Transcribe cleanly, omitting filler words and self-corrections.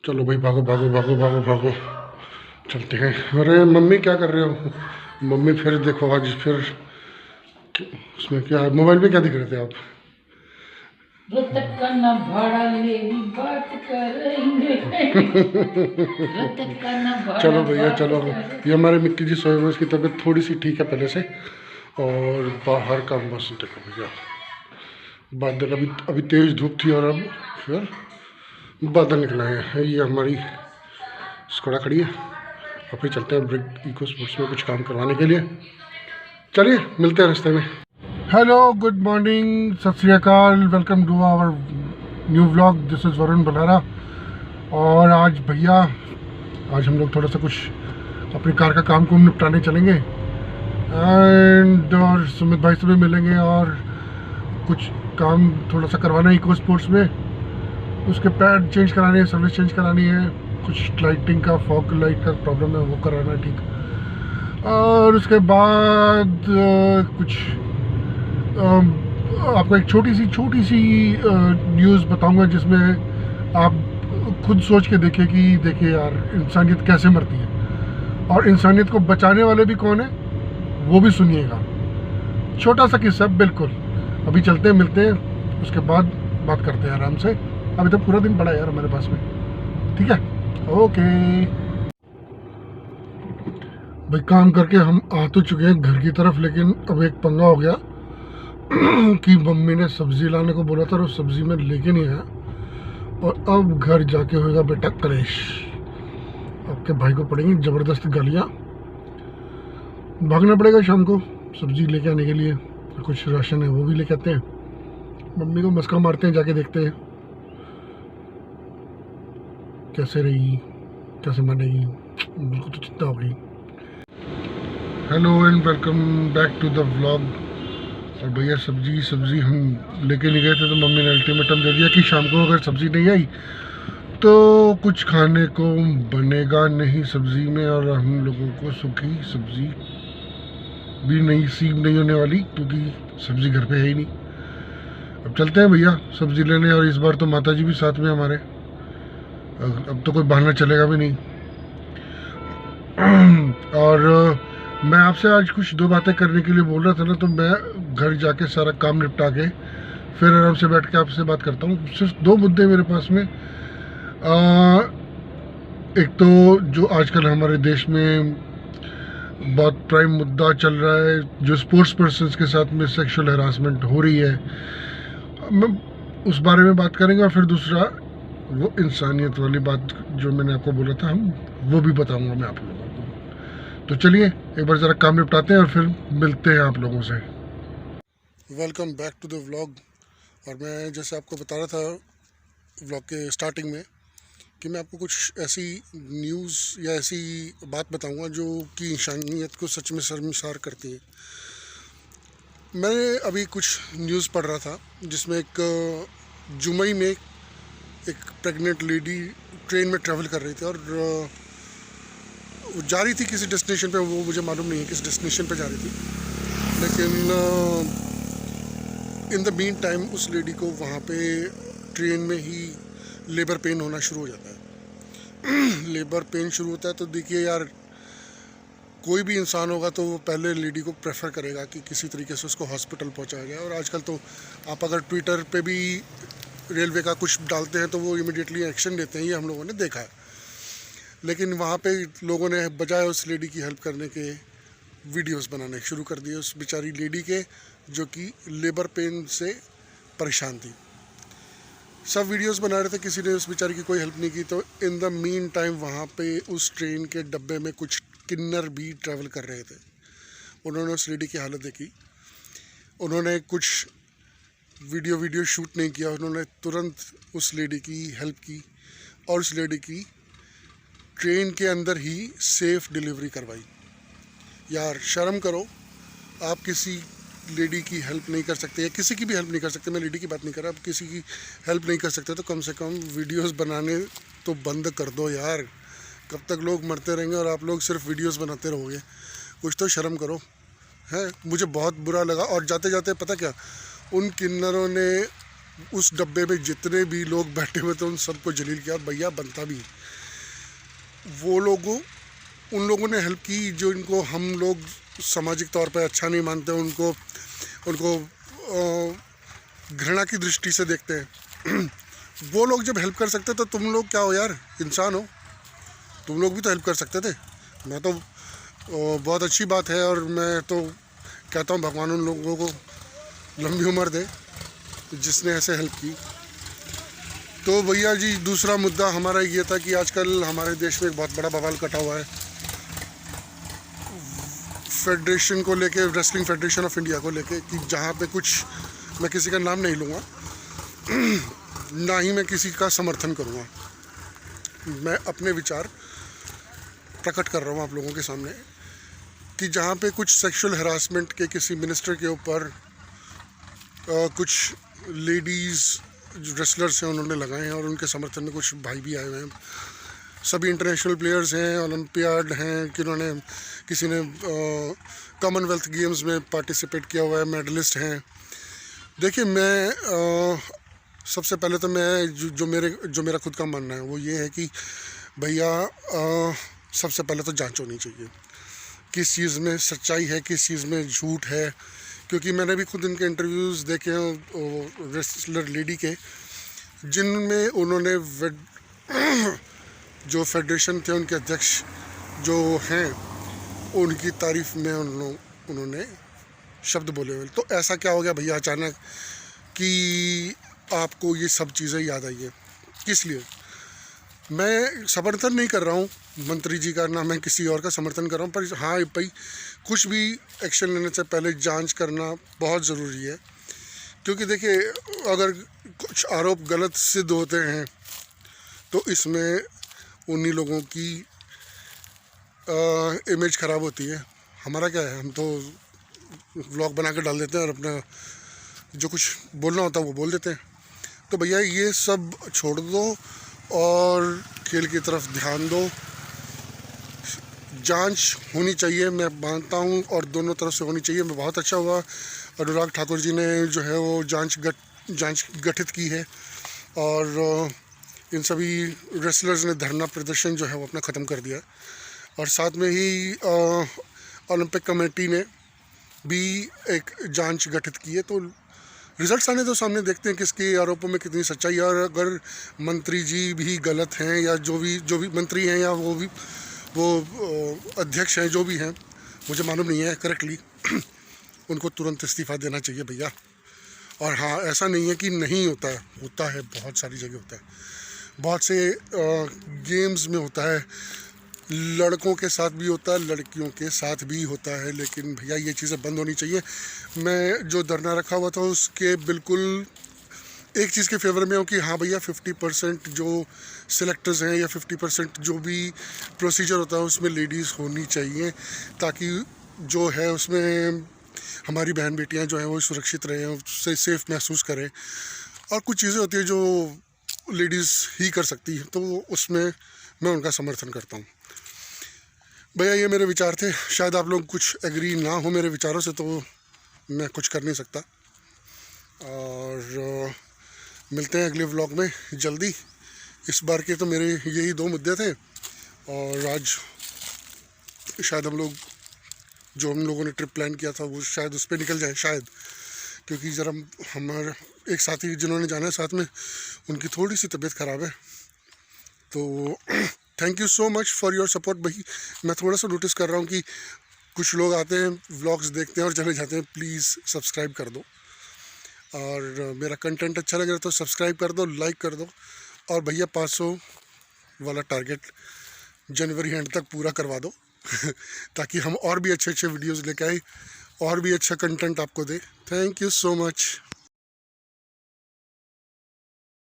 चलो भाई, भागो भागो भागो भागो भागो, चलते हैं। अरे मम्मी क्या कर रहे हो? मम्मी फिर देखो आज फिर उसमें क्या है, मोबाइल पे क्या दिख रहे थे आप? रोहतक का ना भाड़ा लेवी बात करेंगे। रोहतक का ना भाड़ा चलो भैया बात चलो। करेंगे। ये हमारे मिक्की जी सोए हुए, उसकी तबीयत थोड़ी सी ठीक है पहले से। और बाहर का मौसम देखो भैया, बादल अभी अभी तेज धूप थी और अब फिर बादल निकला है। ये हमारी स्कोडा खड़ी है और फिर चलते हैं ब्रिक इको स्पोर्ट्स में कुछ काम करवाने के लिए। चलिए मिलते हैं रास्ते में। Hello, good morning, Sat Shri Akal, welcome to our new vlog. This is Varun Balara. और आज भैया, आज हम लोग थोड़ा सा कुछ अपनी कार का काम को निपटाने चलेंगे एंड और सुमित भाई से भी मिलेंगे और कुछ काम थोड़ा सा करवाना है इको स्पोर्ट्स में। उसके पैड चेंज कराने हैं, सर्विस चेंज करानी है, कुछ लाइटिंग का, फॉग लाइट का प्रॉब्लम है वो कराना है ठीक। और उसके बाद कुछ आपको एक छोटी सी न्यूज़ बताऊंगा जिसमें आप खुद सोच के देखिए यार, इंसानियत कैसे मरती है और इंसानियत को बचाने वाले भी कौन है वो भी सुनिएगा। छोटा सा किस्सा बिल्कुल। अभी चलते हैं, मिलते हैं, उसके बाद बात करते हैं आराम से। अभी तो पूरा दिन पड़ा है यार हमारे पास में, ठीक है? ओके भाई, काम करके हम आ तो चुके हैं घर की तरफ, लेकिन अब एक पंगा हो गया कि मम्मी ने सब्ज़ी लाने को बोला था और सब्ज़ी में लेके नहीं आया, और अब घर जाके होगा बेटा कलेश। आपके भाई को पड़ेंगी ज़बरदस्त गालियाँ, भागना पड़ेगा शाम को सब्ज़ी लेके आने के लिए, और कुछ राशन है वो भी लेके आते हैं। मम्मी को मस्का मारते हैं, जाके देखते हैं कैसे रही, कैसे मानेगी। बिल्कुल तो चिंता हो गई। Hello and welcome back to the vlog. और भैया सब्ज़ी हम लेके नहीं गए थे तो मम्मी ने अल्टीमेटम दे दिया कि शाम को अगर सब्ज़ी नहीं आई तो कुछ खाने को बनेगा नहीं सब्ज़ी में, और हम लोगों को सूखी सब्ज़ी भी नसीब नहीं होने वाली क्योंकि सब्ज़ी घर पे है ही नहीं। अब चलते हैं भैया सब्ज़ी लेने, और इस बार तो माता जी भी साथ में हमारे। अब तो कोई बहाना चलेगा भी नहीं। और मैं आपसे आज कुछ दो बातें करने के लिए बोल रहा था ना, तो मैं घर जाके सारा काम निपटा के फिर आराम से बैठ के आपसे बात करता हूँ। सिर्फ दो मुद्दे मेरे पास में। एक तो जो आजकल हमारे देश में बहुत प्राइम मुद्दा चल रहा है, जो स्पोर्ट्स पर्सन्स के साथ में सेक्सुअल हरासमेंट हो रही है, मैं उस बारे में बात करेंगे। और फिर दूसरा वो इंसानियत वाली बात जो मैंने आपको बोला था, हम वो भी बताऊंगा मैं आप लोगों को। तो चलिए एक बार ज़रा काम निपटाते हैं और फिर मिलते हैं आप लोगों से। Welcome back to the vlog. और मैं जैसे आपको बता रहा था व्लॉग के स्टार्टिंग में कि मैं आपको कुछ ऐसी न्यूज़ या ऐसी बात बताऊंगा जो कि इंसानियत को सच में शर्मसार करती है। मैंने अभी कुछ न्यूज़ पढ़ रहा था जिसमें एक जुमई में एक प्रेग्नेंट लेडी ट्रेन में ट्रैवल कर रही थी और वो जा रही थी किसी डेस्टिनेशन पे, वो मुझे मालूम नहीं है किस डेस्टिनेशन पे जा रही थी, लेकिन इन द मीन टाइम उस लेडी को वहाँ पे ट्रेन में ही लेबर पेन होना शुरू हो जाता है। लेबर पेन शुरू होता है तो देखिए यार, कोई भी इंसान होगा तो वो पहले लेडी को प्रेफर करेगा कि किसी तरीके से उसको हॉस्पिटल पहुँचाया जाए। और आजकल तो आप अगर ट्विटर पे भी रेलवे का कुछ डालते हैं तो वो इमीडिएटली एक्शन लेते हैं, ये हम लोगों ने देखा है। लेकिन वहाँ पे लोगों ने बजाय उस लेडी की हेल्प करने के वीडियोस बनाने शुरू कर दिए उस बेचारी लेडी के, जो कि लेबर पेन से परेशान थी। सब वीडियोस बना रहे थे, किसी ने उस बेचारी की कोई हेल्प नहीं की। तो इन द मीन टाइम वहाँ पे उस ट्रेन के डब्बे में कुछ किन्नर भी ट्रैवल कर रहे थे। उन्होंने उस लेडी की हालत देखी, उन्होंने कुछ वीडियो शूट नहीं किया, उन्होंने तुरंत उस लेडी की हेल्प की और उस लेडी की ट्रेन के अंदर ही सेफ डिलीवरी करवाई। यार शर्म करो, आप किसी लेडी की हेल्प नहीं कर सकते या किसी की भी हेल्प नहीं कर सकते, मैं लेडी की बात नहीं कर रहा, आप किसी की हेल्प नहीं कर सकते तो कम से कम वीडियोस बनाने तो बंद कर दो यार। कब तक लोग मरते रहेंगे और आप लोग सिर्फ वीडियोस बनाते रहोगे? कुछ तो शर्म करो, है। मुझे बहुत बुरा लगा। और जाते जाते पता क्या, उन किन्नरों ने उस डब्बे में जितने भी लोग बैठे हुए थे उन सबको जलील किया। भैया बनता भी, वो लोगों उन लोगों ने हेल्प की जो इनको हम लोग सामाजिक तौर पर अच्छा नहीं मानते, उनको घृणा की दृष्टि से देखते हैं। वो लोग जब हेल्प कर सकते तो तुम लोग क्या हो यार, इंसान हो, तुम लोग भी तो हेल्प कर सकते थे। मैं तो बहुत अच्छी बात है, और मैं तो कहता हूँ भगवान उन लोगों को लंबी उम्र दे जिसने ऐसे हेल्प की। तो भैया जी दूसरा मुद्दा हमारा ये था कि आजकल हमारे देश में एक बहुत बड़ा बवाल कटा हुआ है फेडरेशन को लेके, रेसलिंग फेडरेशन ऑफ इंडिया को लेके, कि जहाँ पे कुछ, मैं किसी का नाम नहीं लूँगा, ना ही मैं किसी का समर्थन करूँगा, मैं अपने विचार प्रकट कर रहा हूँ आप लोगों के सामने, कि जहाँ पे कुछ सेक्सुअल हरासमेंट के किसी मिनिस्टर के ऊपर कुछ लेडीज़ रेसलर्स हैं उन्होंने लगाए हैं, और उनके समर्थन में कुछ भाई भी आए हुए हैं। सभी इंटरनेशनल प्लेयर्स हैं, ओलंपियाड हैं, किन्होंने किसी ने कॉमनवेल्थ गेम्स में पार्टिसिपेट किया हुआ है, मेडलिस्ट हैं। देखिए मैं सबसे पहले तो मैं जो मेरा खुद का मानना है वो ये है कि भैया सबसे पहले तो जांच होनी चाहिए किस चीज़ में सच्चाई है, किस चीज़ में झूठ है, क्योंकि मैंने भी खुद इनके इंटरव्यूज़ देखे हैं रेसलर लेडी के, जिनमें उन्होंने जो फेडरेशन थे उनके अध्यक्ष जो हैं उनकी तारीफ में उन्होंने शब्द बोले हुए। तो ऐसा क्या हो गया भैया अचानक कि आपको ये सब चीज़ें याद आई है? किस लिए? मैं समर्थन नहीं कर रहा हूँ मंत्री जी का, ना मैं किसी और का समर्थन कर रहा हूँ, पर हाँ भाई कुछ भी एक्शन लेने से पहले जांच करना बहुत ज़रूरी है। क्योंकि देखिए अगर कुछ आरोप गलत सिद्ध होते हैं तो इसमें उन्हीं लोगों की इमेज ख़राब होती है। हमारा क्या है, हम तो व्लॉग बना के डाल देते हैं और अपना जो कुछ बोलना होता है वो बोल देते हैं। तो भैया ये सब छोड़ दो और खेल की तरफ ध्यान दो। जांच होनी चाहिए, मैं मानता हूँ, और दोनों तरफ से होनी चाहिए। मैं बहुत अच्छा हुआ अनुराग ठाकुर जी ने जो है वो जांच गठित की है, और इन सभी रेसलर्स ने धरना प्रदर्शन जो है वो अपना ख़त्म कर दिया, और साथ में ही ओलंपिक कमेटी ने भी एक जांच गठित की है। तो रिजल्ट्स आने तो सामने देखते हैं किसके आरोपों में कितनी सच्चाई है, और अगर मंत्री जी भी गलत हैं या जो भी मंत्री हैं या वो अध्यक्ष हैं, जो भी हैं, मुझे मालूम नहीं है करेक्टली, उनको तुरंत इस्तीफ़ा देना चाहिए भैया। और हाँ, ऐसा नहीं है कि नहीं होता है, बहुत सारी जगह होता है, बहुत से गेम्स में होता है, लड़कों के साथ भी होता है, लड़कियों के साथ भी होता है, लेकिन भैया ये चीज़ें बंद होनी चाहिए। मैं जो धरना रखा हुआ था उसके बिल्कुल एक चीज़ के फेवर में हूँ कि हाँ भैया 50% जो सिलेक्टर्स हैं या 50% जो भी प्रोसीजर होता है उसमें लेडीज़ होनी चाहिए, ताकि जो है उसमें हमारी बहन बेटियाँ जो हैं वो सुरक्षित रहें, उससे सेफ महसूस करें। और कुछ चीज़ें होती है जो लेडीज़ ही कर सकती हैं, तो उसमें मैं उनका समर्थन करता हूँ। भैया ये मेरे विचार थे, शायद आप लोग कुछ एग्री ना हो मेरे विचारों से, तो मैं कुछ कर नहीं सकता। और मिलते हैं अगले व्लॉग में जल्दी। इस बार के तो मेरे यही 2 मुद्दे थे, और आज शायद हम लोगों ने ट्रिप प्लान किया था वो शायद उस पर निकल जाए शायद, क्योंकि ज़रा हमारे एक साथी जिन्होंने जाना है साथ में, उनकी थोड़ी सी तबीयत ख़राब है। तो thank you so much for your support. भाई मैं थोड़ा सा नोटिस कर रहा हूँ कि कुछ लोग आते हैं, व्लॉग्स देखते हैं और चले जाते हैं। प्लीज़ सब्सक्राइब कर दो, और मेरा कंटेंट अच्छा लग रहा है तो सब्सक्राइब कर दो, लाइक कर दो, और भैया 500 वाला टारगेट जनवरी एंड तक पूरा करवा दो ताकि हम और भी अच्छे वीडियोज़ लेके आए और भी अच्छा कंटेंट आपको दे। Thank you so much.